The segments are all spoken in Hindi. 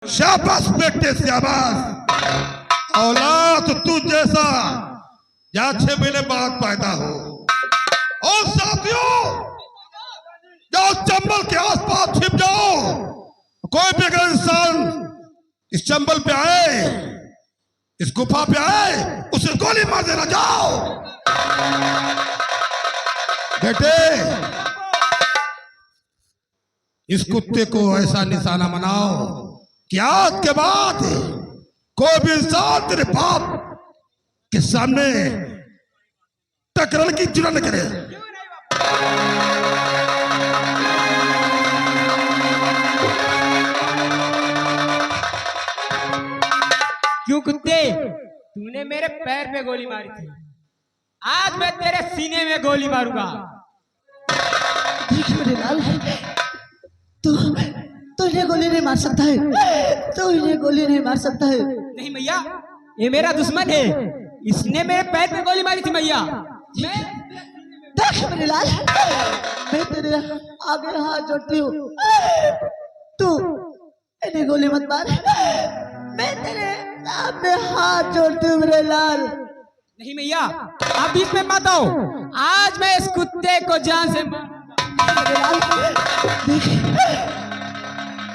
शाबाश बेटे शाबाश। औलाद तू जैसा या 6 महीने बाद पैदा हो। और साथियों जाओ चंबल के आसपास छिप जाओ। कोई भी अगर इंसान इस चंबल पे आए, इस गुफा पे आए, उसे गोली मार देना। जाओ बेटे, इस कुत्ते को ऐसा निशाना बनाओ कि आज के बाद कोई भी इंसान तेरे बाप के सामने टकराने की जुर्रत न करे। क्यों कुत्ते, तूने मेरे पैर पे गोली मारी थी, आज मैं तेरे सीने में गोली मारूंगा। देख मेरे लाल, तू इन्हें गोली नहीं मार सकता है, तू इन्हें गोली नहीं मार सकता है। नहीं मैया, ये मेरा दुश्मन है, इसने मेरे पैर पे गोली मारी थी मैया। देख मेरे लाल, मैं तेरे आगे हाथ जोड़ती हूँ, तू इन्हें गोली मत मार। मैं तेरे सामने हाथ जोड़ती हूँ मेरे लाल। नहीं मैया, आप बीच में मत आओ, आज मैं इस कुत्ते को जान से मेरे लाल देख,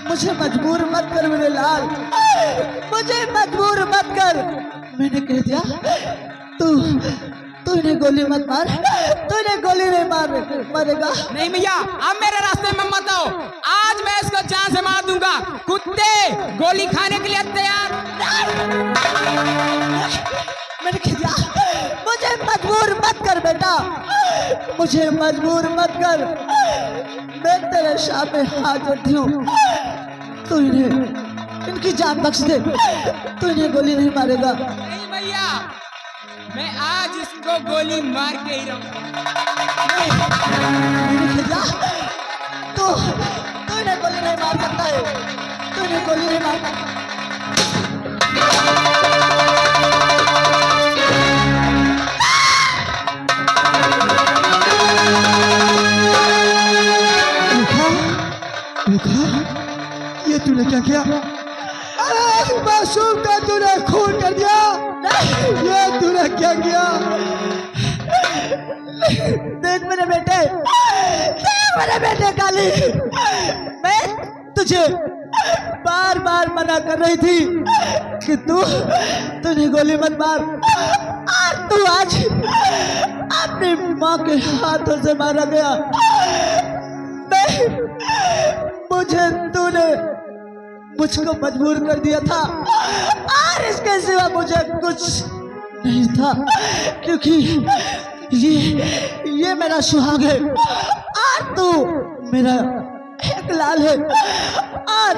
मुझे मजबूर मत कर मेरे लाल, मुझे मजबूर मत कर। मैंने कह दिया तू इन्हें गोली मत मार, तू इन्हें गोली नहीं मारेगा। नहीं मैया, अब मेरे रास्ते में मत आओ, आज मैं इसको जान से मार दूंगा। कुत्ते गोली खाने के लिए तैयार। मैंने कह दिया मुझे मजबूर मत कर बेटा, मुझे मजबूर मत कर। मैं तेरे सामने हाथ जोड़ती हूँ, तू इनकी जान बख्श दे, तू इन्हें गोली नहीं मारेगा। नहीं भैया, मैं आज इसको गोली मार के ही रहूंगा। तू इन्हें गोली नहीं मार सकता है, तू इन्हें गोली नहीं मार सकता। ये तूने क्या किया? अरे मासूम का तूने खून कर दिया, ये तूने क्या किया? देख मेरे बेटे, देख मेरे बेटे काली, मैं तुझे बार बार मना कर रही थी कि तूने गोली मत मार, और तू आज अपनी माँ के हाथों से मारा गया। तूने मुझको मजबूर कर दिया था, और इसके सिवा मुझे कुछ नहीं था, क्योंकि ये मेरा सुहाग है, और तू मेरा एक लाल है, और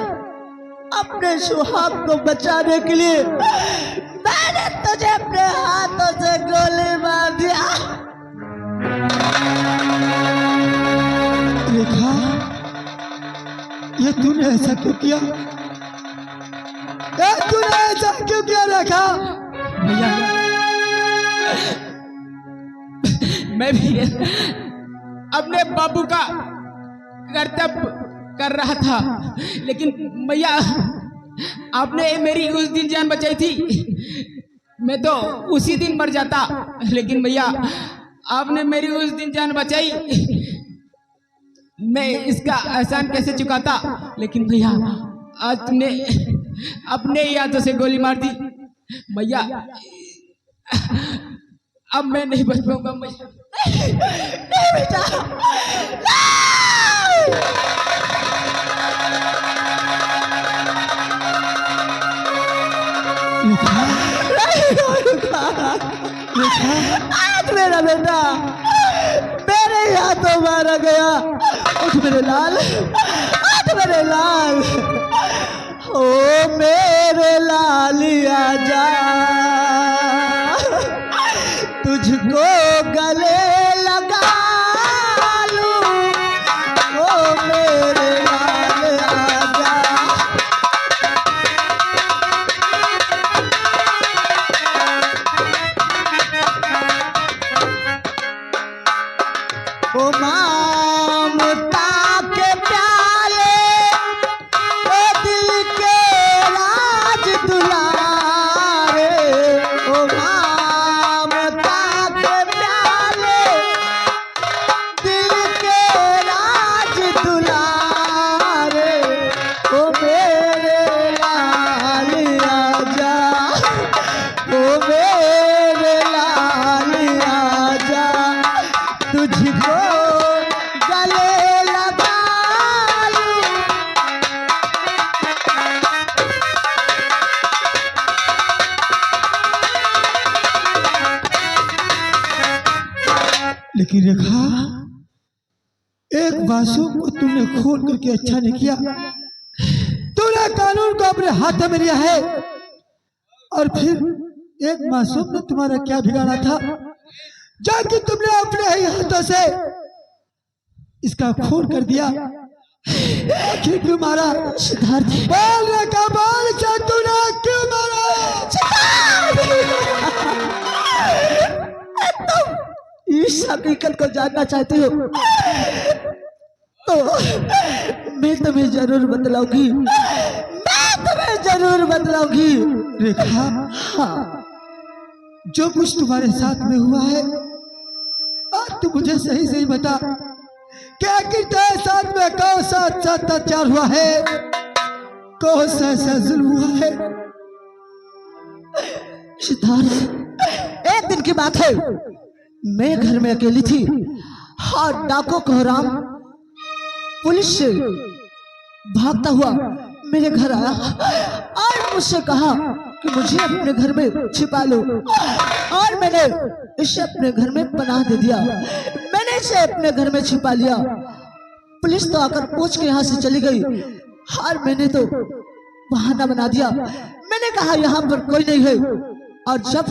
अपने सुहाग को बचाने के लिए मैंने तुझे अपने हाथों से गोली मार दिया। देखा, ये तूने ऐसा क्यों किया? तूने ऐसा क्यों किया रेखा? भैया, मैं भी अपने बाबू का कर्तव्य कर रहा था, लेकिन भैया आपने मेरी उस दिन जान बचाई थी, मैं तो उसी दिन मर जाता। लेकिन भैया आपने मेरी उस दिन जान बचाई, मैं इसका एहसान कैसे चुकाता। लेकिन भैया आज तुमने अपने ही हाथों से गोली मार दी भैया, अब मैं नहीं बच पाऊंगा। नहीं बेटा, आज मेरा बेटा मेरे हाथों मारा गया। उठ मेरे लाल, उठ मेरे लाल, ओ मेरे लालिया जा, तुझको गले लगा लूं, ओ मेरे लाल आजा। ओ ममता के प्याले, ओ दिल के मासूम को तुमने खून करके अच्छा नहीं किया। तूने कानून को अपने हाथ में लिया है और फिर एक मासूम ने तुम्हारा क्या बिगाड़ा था जाके तुमने अपने ही हाथों से इसका खून कर दिया। आखिर क्यों मारा सिद्धार्थ? बोल रे कमाल से तूने क्यों मारा? तुम इस हकीकत को जानना चाहते हो तो मैं तुम्हें जरूर बतलाऊंगी, मैं तुम्हें जरूर बतलाऊंगी। रेखा, हाँ, जो कुछ तुम्हारे साथ में हुआ है आज तू मुझे सही सही बता क्या कि तेरे साथ में कौन सा अत्याचार हुआ है, कौन सा ऐसा जुल्म हुआ है? सिद्धार्थ, एक दिन की बात है, मैं घर में अकेली थी और डाकू कोहराम पुलिस से भागता हुआ मेरे घर आया और मुझसे कहा कि मुझे अपने घर में छिपा लो और मैंने इसे अपने घर में पनाह दे दिया। मैंने इसे अपने घर में छिपा लिया। पुलिस तो आकर पूछ के यहाँ से चली गई और मैंने तो बहाना बना दिया। मैंने कहा यहाँ पर कोई नहीं है और जब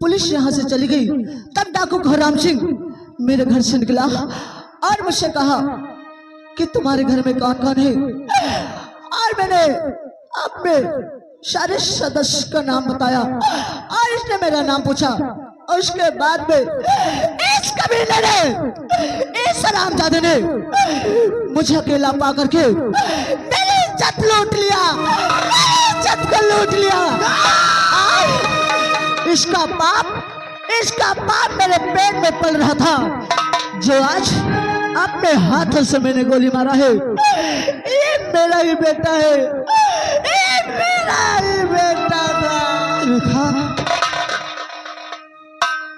पुलिस यहाँ से चली गई तब डाकू कोहराम सिंह मेरे घर से निकला और मुझसे कहा कि तुम्हारे घर में कौन कौन है और मैंने अपने सारे सदस्य का नाम बताया और इसने मेरा नाम पूछा और उसके बाद में इस कबीले ने, इस हरामजादे ने मुझे अकेला पा करके मेरी इज्जत लूट लिया, मेरी इज्जत को लूट लिया। और इसका पाप मेरे पेट में पल रहा था जो आज अपने हाथों से मैंने गोली मारा है। ये मेरा ही बेटा है, ये मेरा ही बेटा था। रेखा,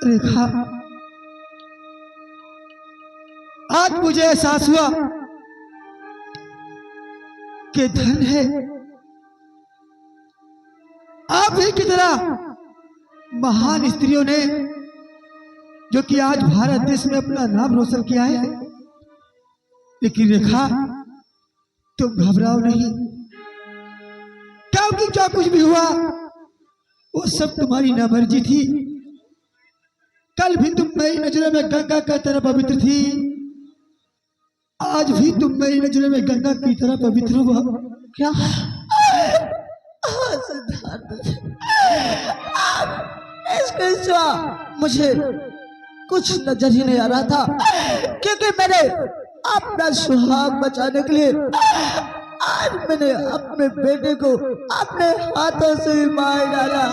रेखा, आज मुझे एहसास हुआ कि धन है आप ही की तरह महान स्त्रियों ने जो कि आज भारत देश में अपना नाम रोशन किया है। लेकिन रेखा, तुम घबराओ नहीं, क्योंकि क्या कुछ भी हुआ वो सब तुम्हारी नामर्जी थी। कल भी तुम मेरी नजरों में गंगा की तरह पवित्र थी, आज भी तुम मेरी नजरों में गंगा की तरह पवित्र हो। क्या इसके सिवा मुझे कुछ नजर ही नहीं आ रहा था क्योंकि मैंने अपना सुहाग बचाने के लिए आज मैंने अपने बेटे को अपने हाथों से ही मार डाला।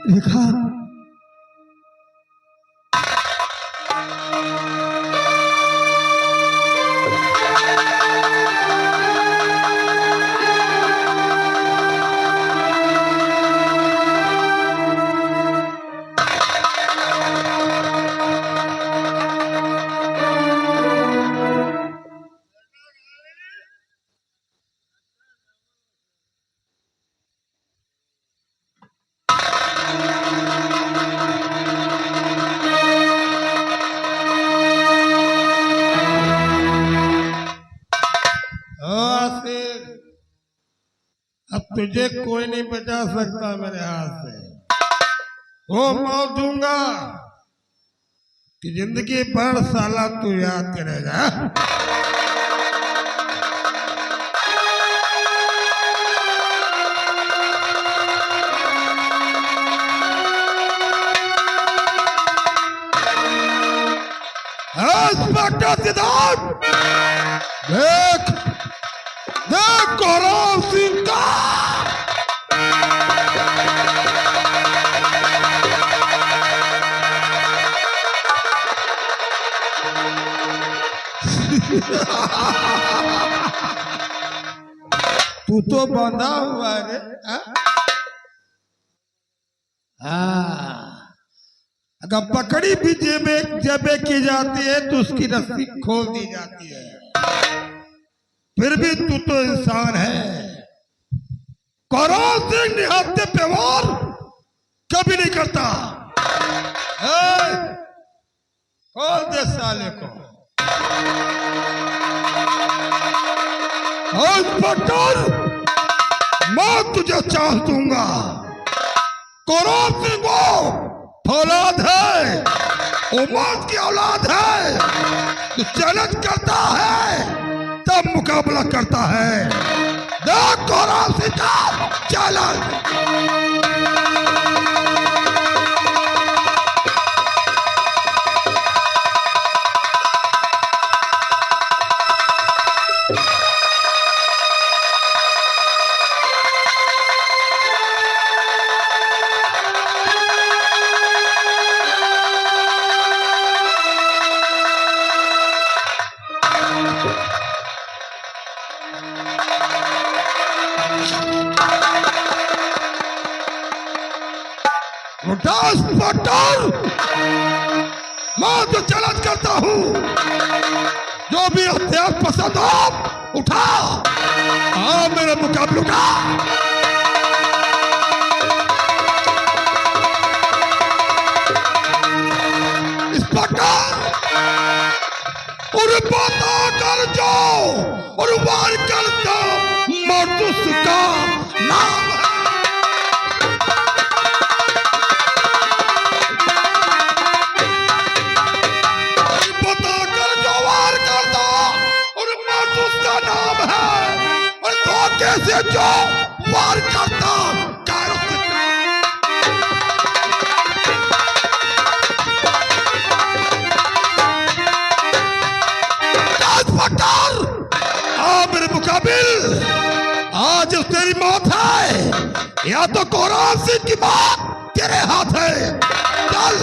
रेखा, अब तुझे कोई नहीं बचा सकता मेरे हाथ से। वो मौत दूंगा कि जिंदगी भर साला तू याद करेगा। सिद्धार्थ, देख देख कोहराम सिंह का तू तो बंधा हुआ है। अगर पकड़ी भी जेबे की जाती है तो उसकी रस्सी खोल दी जाती है। फिर भी तू तो इंसान है। कोहराम सिंह निहत्थे पे वार कभी नहीं करता। खोल दे साले को। इंस्पेक्टर, मैं तुझे चाह दूंगा। कौरव सिंह वो फौलाद है, उमर की औलाद है। तू चैलेंज करता है तब मुकाबला करता है। देख कौरव सिंह का चैलेंज। मैं तो चैलेंज करता हूं, जो भी हथियार पसंद हो उठा, हाँ मेरे मुकाबले का। इंस्पेक्टर, और पता कर जो और वार करता मर्द उसका नाम है। कैसे जो वार करता मेरे मुकाबिल आज तेरी मौत है या तो कौरव सिंह की मौत तेरे हाथ है। चल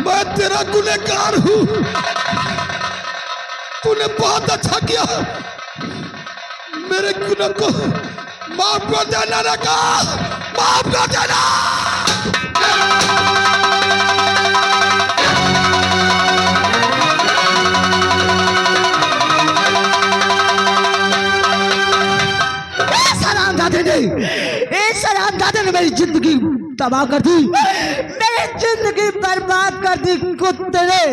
मैं तेरा गुनहगार हूं। तूने बहुत अच्छा किया, मेरे गुनाह को माफ कर देना लगा, माफ कर देना। दादा ने मेरी जिंदगी तबाह कर दी, मेरी जिंदगी बर्बाद कर दी कुत्ते ने।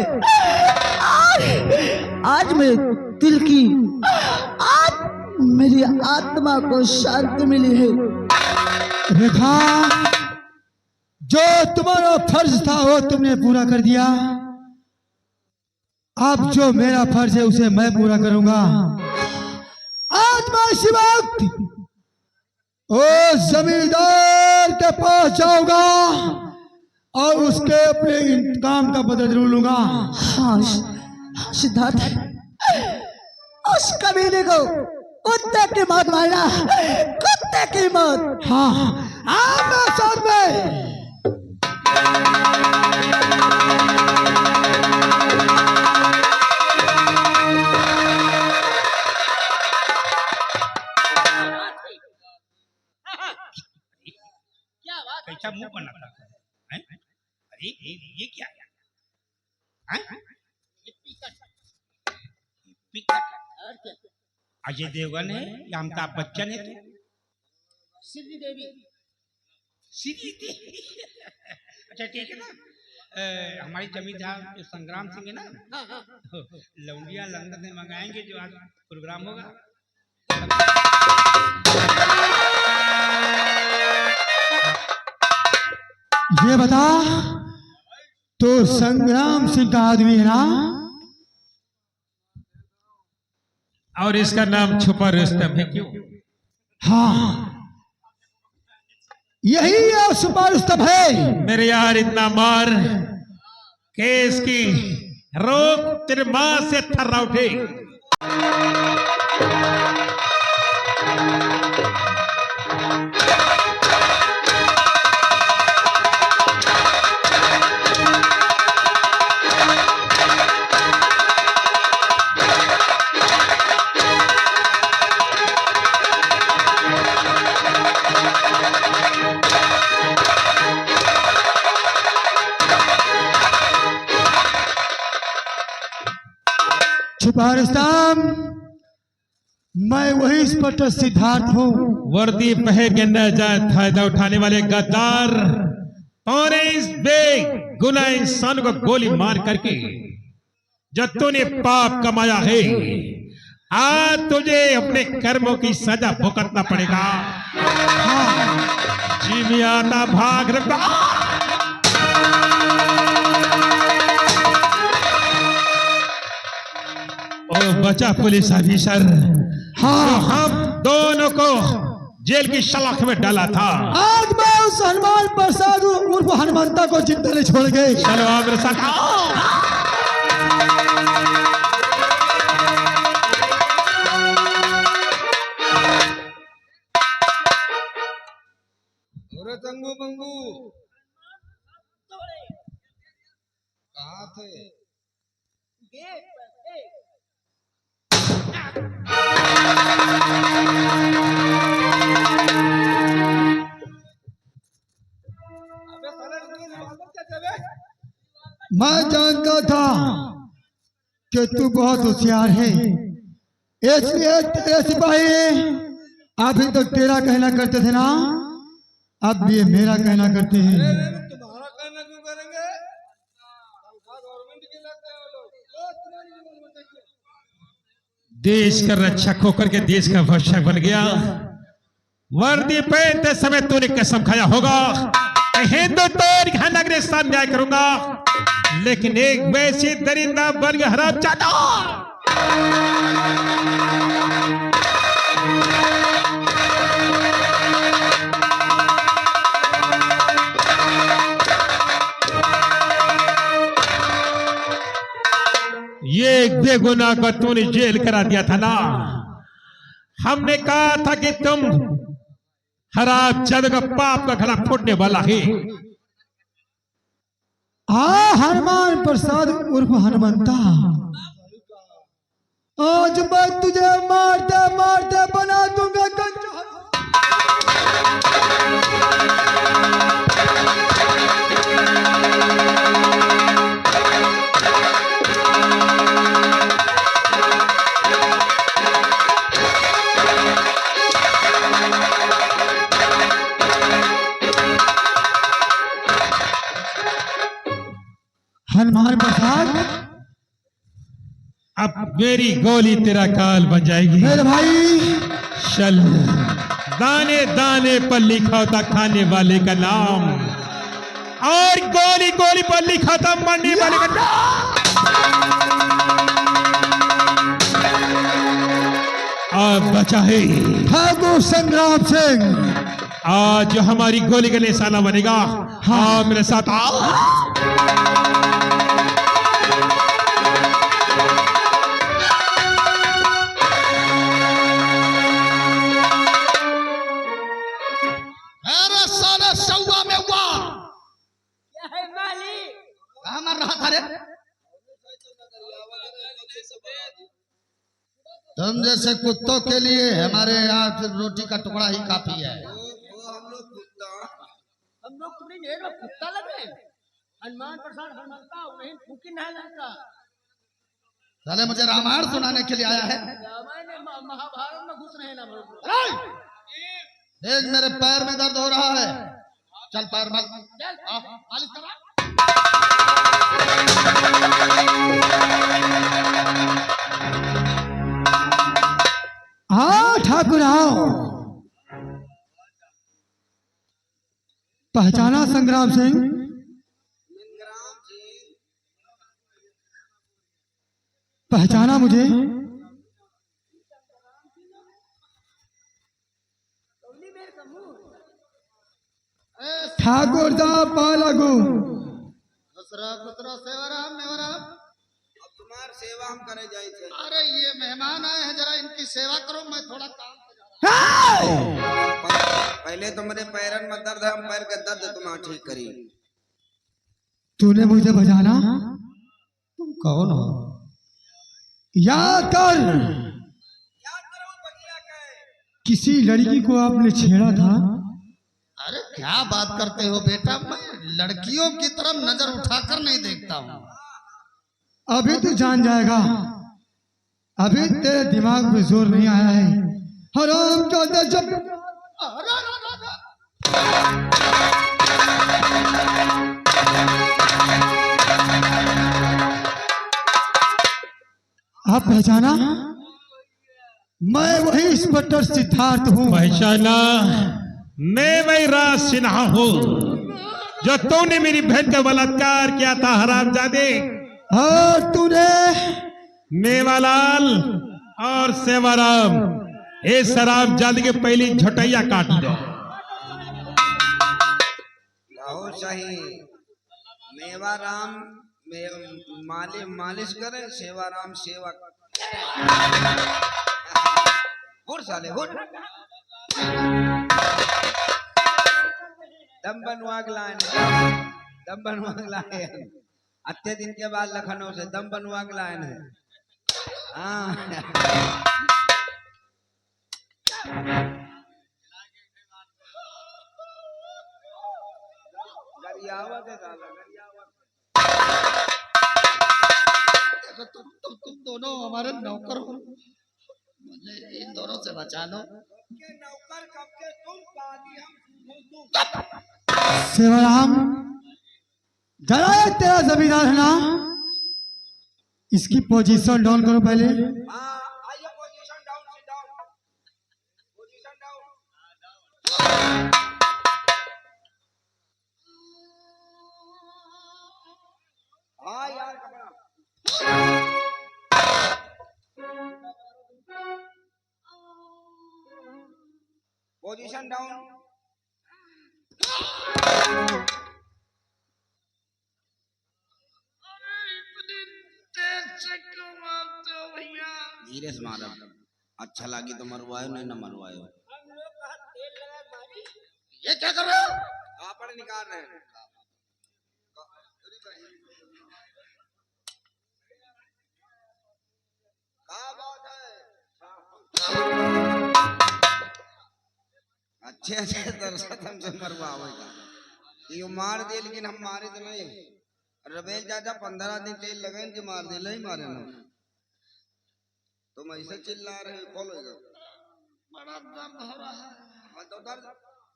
आज मेरे दिल की, आज मेरी आत्मा को शांति मिली है। रेखा, जो तुम्हारा फर्ज था वो तुमने पूरा कर दिया। अब जो मेरा फर्ज है उसे मैं पूरा करूंगा। आज मैं इसी वक्त ओ जमींदार के पास जाऊंगा और उसके अपने इंतकाम का बदला जरूर लूंगा। हाँ सिद्धार्थ, उस कमीने को कुत्ते की मौत मारना, कुत्ते की मौत। हाँ मैं साथ में। कैसा मुंह बनाता है? अरे ये क्या है? अजय देवगन है या अमिताभ बच्चन है? श्री देवी। अच्छा ठीक है ना। हमारे जमींदार जो संग्राम सिंह है ना, लौंडिया लंदन में मंगाएंगे जो आज प्रोग्राम होगा। ये बता, तो संग्राम सिंह का आदमी है ना? और इसका नाम छुपा रुस्तम है क्यों? हाँ, यही है सुपरस्टम है। मेरे यार इतना मार के इसकी रोक तेरे मां से थर्रा उठे। सुपरस्टम, मैं वही इंस्पेक्टर सिद्धार्थ हूँ। वर्दी पहन के नाजायज फायदा उठाने वाले गद्दार और इस बेगुनाह इंसान को गोली मार करके जो तूने पाप कमाया है, आज तुझे अपने कर्मों की सजा भुगतना पड़ेगा। जी में आता भाग रखा। ओ बचा पुलिस ऑफिसर, हाँ हम दोनों को जेल की सलाख में डाला था। आज मैं उस हनुमान प्रसाद उर्फ हनुमंता को जिंदा नहीं छोड़ गए। चलो आप मेरे साथ आओ। अरे तंगू मंगू कहाँ थे? मैं जानता था कि तू बहुत होशियार है, इसलिए तेरे सिपाही अभी तो तेरा कहना करते थे ना, अब ये मेरा कहना करते हैं। तुम्हारा कहना क्यों करेंगे? गवर्नमेंट की लेते हैं वो लोग। देश का रक्षक होकर के देश का भक्षक बन गया। वर्दी पहनते समय तूने कसम खाया होगा हिंदुस्तान का नगरी न्याय करूंगा, लेकिन एक वैसी दरिंदा वर्ग हराम चाहता ये बेगुनाह को तूने जेल करा दिया था ना। हमने कहा था कि तुम हराम जादू का पाप का गला फूटने वाला है। हनुमान प्रसाद उर्फ हनुमंता, आज मैं तुझे मारते मारते बना दूंगा कंचा। हनुमान प्रसाद, अब मेरी गोली तेरा काल बन जाएगी। मेरे भाई, चल, दाने दाने पर लिखा होता खाने वाले का नाम, और गोली गोली पर लिखा था मरने वाले का नाम। अब बचा है ठाकुर संग्राम सिंह। आज जो हमारी गोली का निशाना बनेगा, हाँ मेरे साथ आओ। अरे साले सौवा में हुआ क्या है मालिक? कहाँ मर रहा था रे? तुम जैसे कुत्तों के लिए हमारे यहाँ फिर रोटी का टुकड़ा ही काफी है। हम लोग तुम्हें ढेर में कुत्ता लग रहे हैं। हनुमान प्रसाद हनुमंता वहीं फूकी नहीं लगता। साले मुझे रामायण सुनाने के लिए आया है। रामायण में महाभारत में घुस रहे हैं ना हम लोग। देख मेरे पैर में दर्द हो रहा है, चल पैर मत मालिश करा। हाँ ठाकुर आओ। पहचाना संग्राम सिंह? पहचाना मुझे? ठाकुर साहब पालगू दूसरा दूसरा सेवाराम मेवाराम। अब तुम्हार सेवा हम करे जाए थे। अरे ये मेहमान आए हैं, जरा इनकी सेवा करो, मैं थोड़ा काम पे जा रहा पहले तो मेरे पैरन में दर्द है, हम पैर का दर्द तुम्हारा ठीक करी। तूने मुझे बजाना, तुम कौन हो? याद कर, किसी लड़की को आपने छेड़ा था। अरे क्या बात करते हो बेटा, मैं लड़कियों की तरफ नजर उठाकर नहीं देखता हूँ। अभी तू जान जाएगा, अभी तेरे दिमाग में जोर नहीं आया है। हराम जाते जब आप पहचाना, मैं वही इंस्पेक्टर सिद्धार्थ हूँ। पहचाना, मैं वही राज सिन्हा हूँ जो तूने मेरी बहन का बलात्कार किया था हरामजादे। और तूने मेवालाल और सेवाराम, ये शराबजादे के पहली झटैया काट दो। लाहो शाही मेवा राम मालिश करे, सेवा राम सेवा हुर साले हुर। दम बनवा के लाए, दम बनवा के लाए। अत्ते दिन के बाद लखनऊ से दम बनवा के लाए हैं। हाँ गरियावत है साला, गरियावत। तो तुम दोनों हमारे नौकर हो, मुझे इन दोनों से बचा लो। के नौकर कब के तुम पादी हम। सेवाराम, जरा ये तेरा जमींदार है ना, इसकी पोजीशन डाउन करो पहले। हाँ आइए, position down, sit down, position down. हाँ यार कपड़ा पोजीशन डाउन। धीरे से मारो, अच्छा लगी तो मरवायो, नहीं ना मरवायो। ये क्या कर रहे हो? आप निकाल रहे हैं। क्या बात है? अच्छे अच्छे दर्शक हमसे मरवाएगा। ये मार दे, लेकिन हम मारे तो नहीं। रबेल चाचा 15 दिन तेल लगे कि मार दे, नहीं मारे ना। तुम ऐसे चिल्ला रहे हो, खोलो इधर। बड़ा दर्द हो रहा है। हाँ तो दर्द,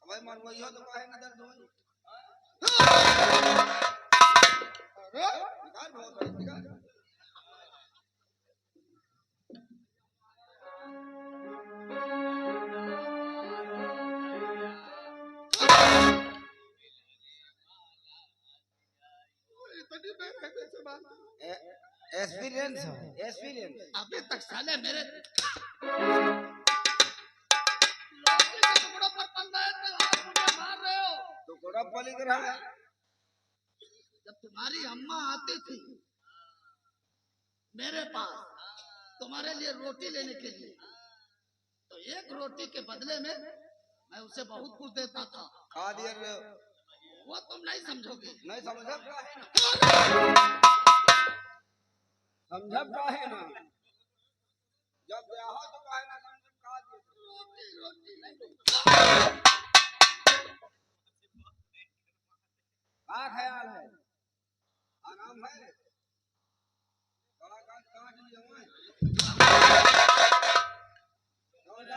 भाई मरवाई हो तो काहे ना दर्द हो। निकाल बहुत है, निकाल। एक्सपीरियंस है, एक्सपीरियंस। अभी तक साले मेरे लौकी के टुकड़ों पर पल रहे थे और मुझे मार रहे हो। तो कोड़ा पली कर रहा है। जब तुम्हारी अम्मा आती थी मेरे पास तुम्हारे लिए रोटी लेने के लिए, तो एक रोटी के बदले में मैं उसे बहुत कुछ देता था। खा दिया रे। वो तुम नहीं समझोगे। नहीं समझा काहे ना, समझा काहे ना। जब ब्याह हो तो काहे ना समझ, खा दिया। रोटी रोटी नहीं। क्या ख्याल है? आराम है? बड़ा काट लिया हुआ है।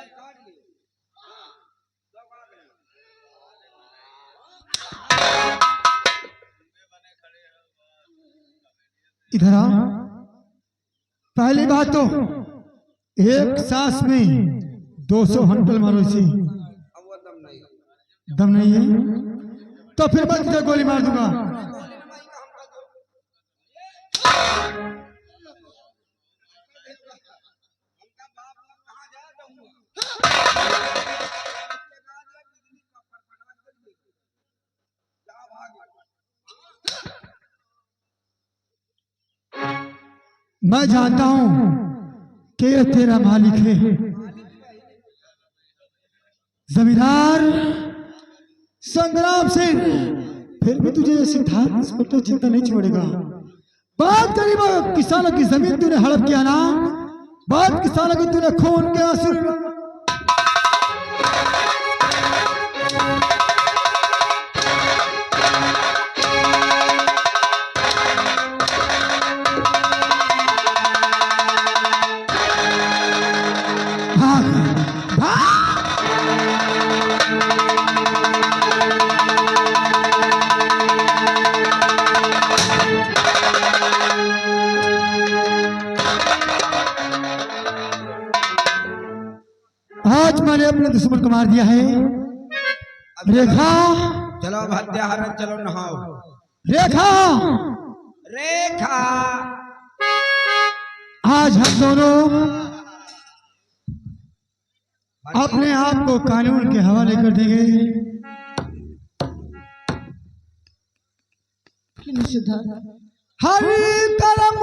काट लिया। हाँ, सब काट लिया। इधर आ। पहली बात तो एक सांस में 200 हंटल मारो इसी। अब वो दम नहीं है। दम नहीं है तो फिर मैं तुझे गोली मार दूंगा। मैं जानता हूं कि ये तेरा मालिक है। जमींदार संग्राम सिंह, फिर भी तुझे सिद्धार्थ इंस्पेक्टर जिंदा नहीं छोड़ेगा। बात करीब किसानों की जमीन तूने हड़प किया ना, बात किसानों की तूने खून के आंसू आज मैंने अपने दुश्मन को मार दिया है। रेखा, चलो अब हत्याहरण, चलो नहाओ। रेखा, रेखा, आज हम दोनों अपने आप को कानून के हवाले कर देंगे। सिद्धार्थ हरी कलम